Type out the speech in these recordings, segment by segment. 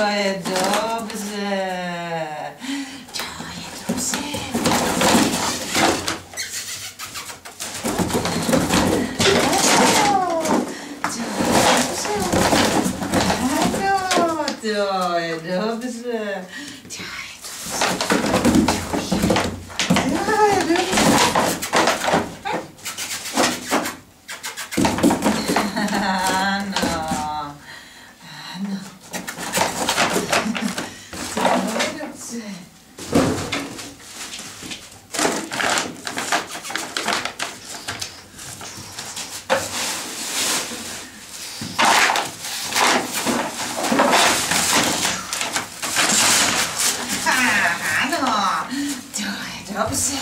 je dobře. To je dobře. To je dobře. Dobře,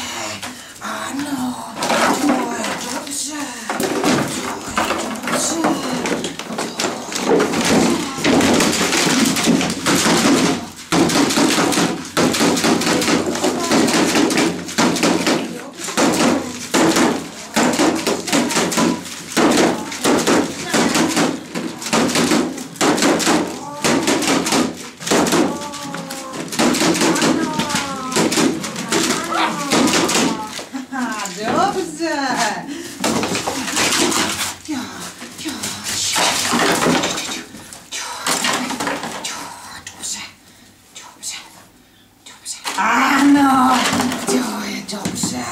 ano, to je dobře,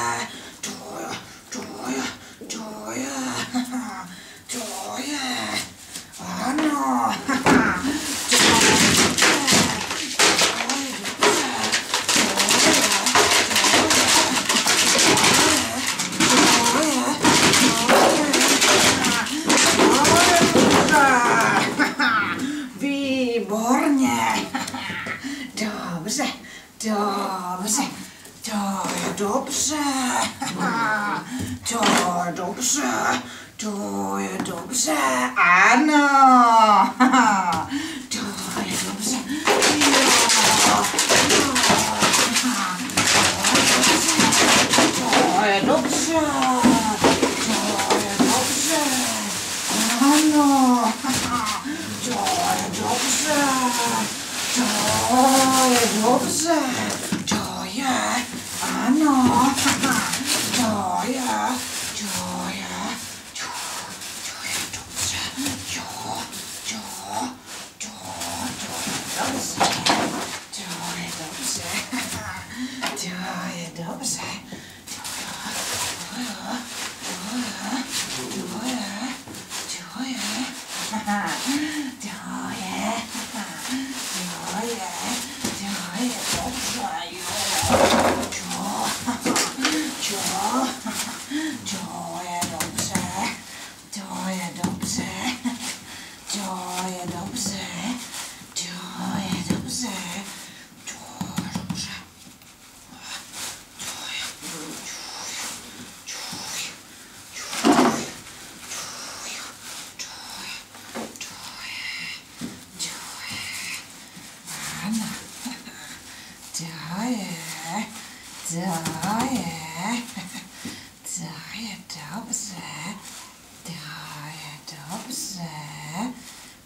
ano, to je dobře, ano, výborně, dobře, dobře, to je dobře, to je dobře, ano, to je dobře, to je dobře, ano, to je dobře, to je dobře, to je, ano,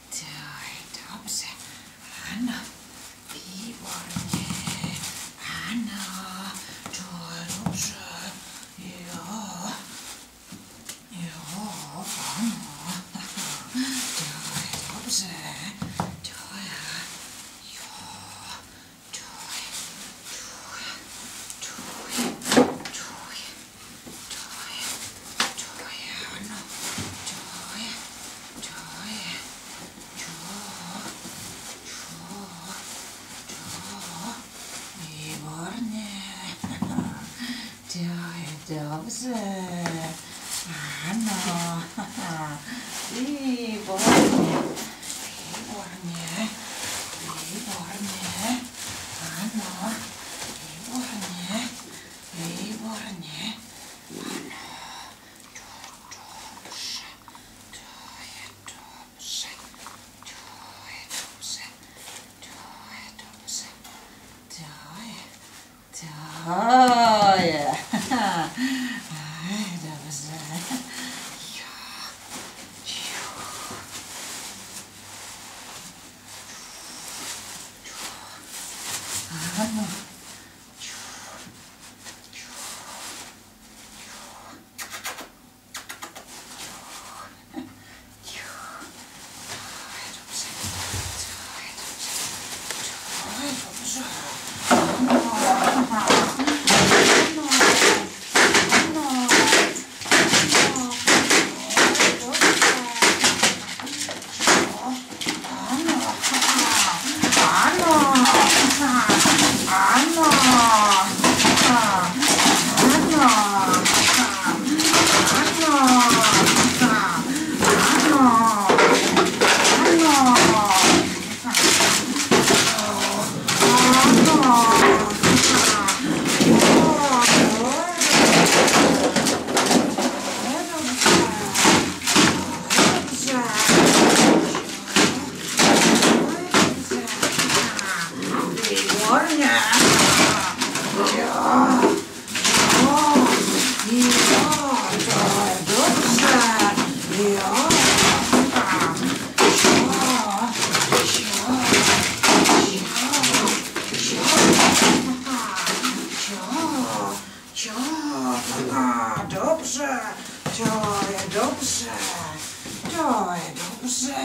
to je dobře, ano, výborně, ano, to je dobře, jo, ano, to je dobře, to je, jo, to je, ano, výborně, to je dobře, ano, výborně, ano, výborně, ano, Dobře, to je dobře, to je dobře.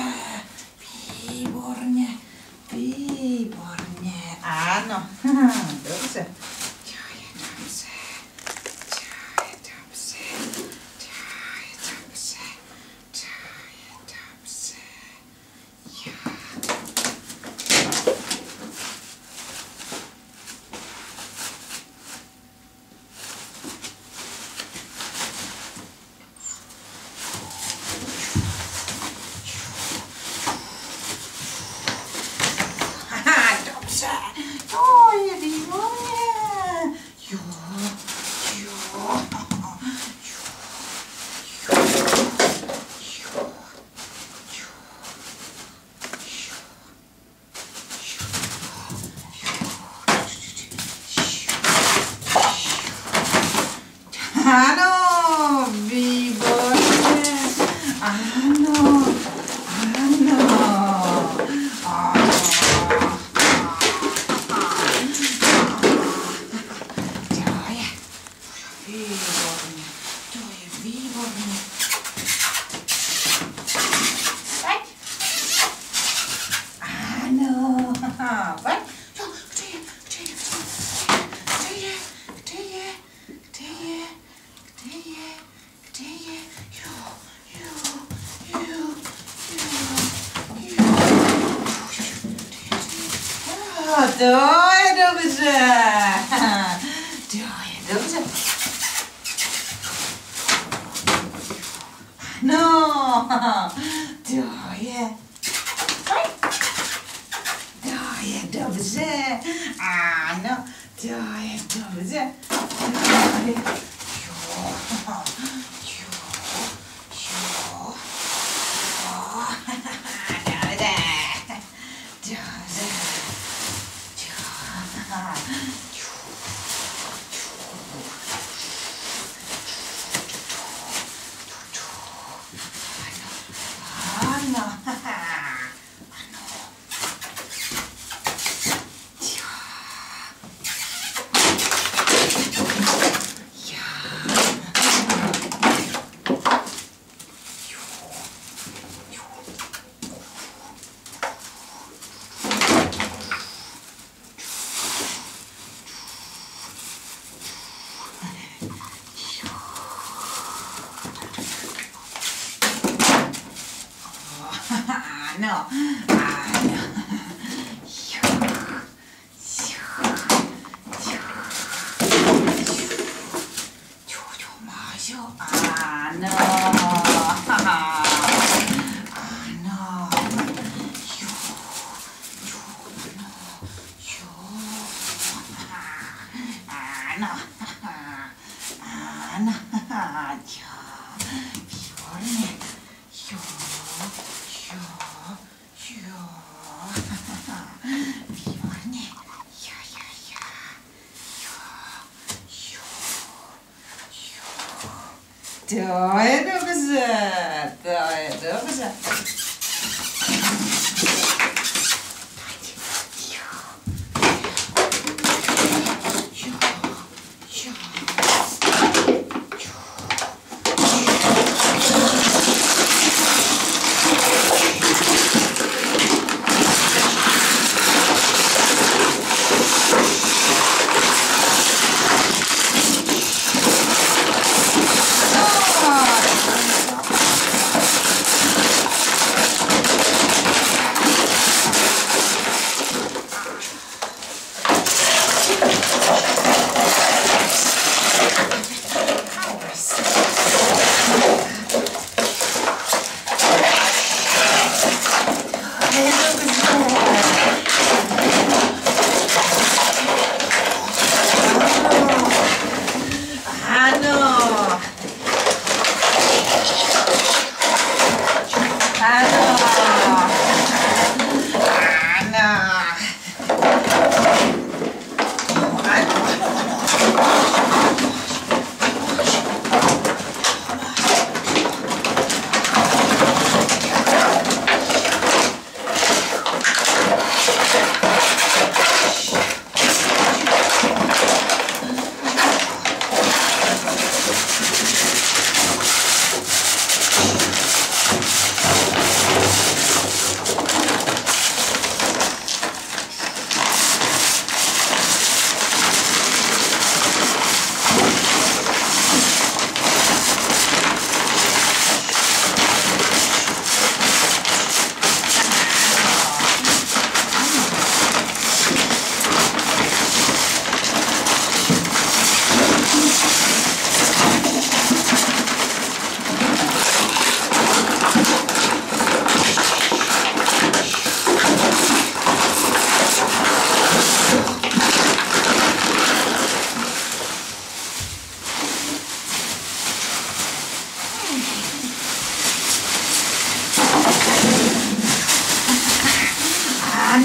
Výborně, výborně, ano, dobře. To je dobře, to je dobře, to je dobře, to je dobře. Ja. Dobře, to je výborně. Jo, jo, jo, jo, jo, ano, výborně, ano, ano. Výborně, to je výborně. Pojď. Ano, pojď. Jo, kde je? To je dobře. To je dobře. No, to je dobře. Ano, to je dobře. No, to je dobře, to je dobře.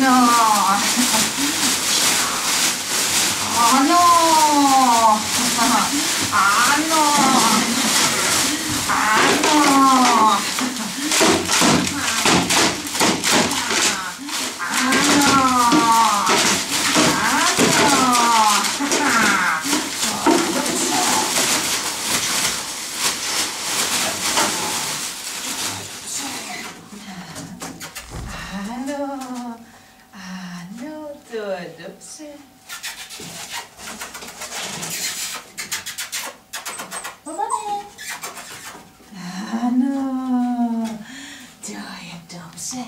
Ano. Ano. Ano. Ano. Ano, to dobře. Pomalu. Ano, to je dobře.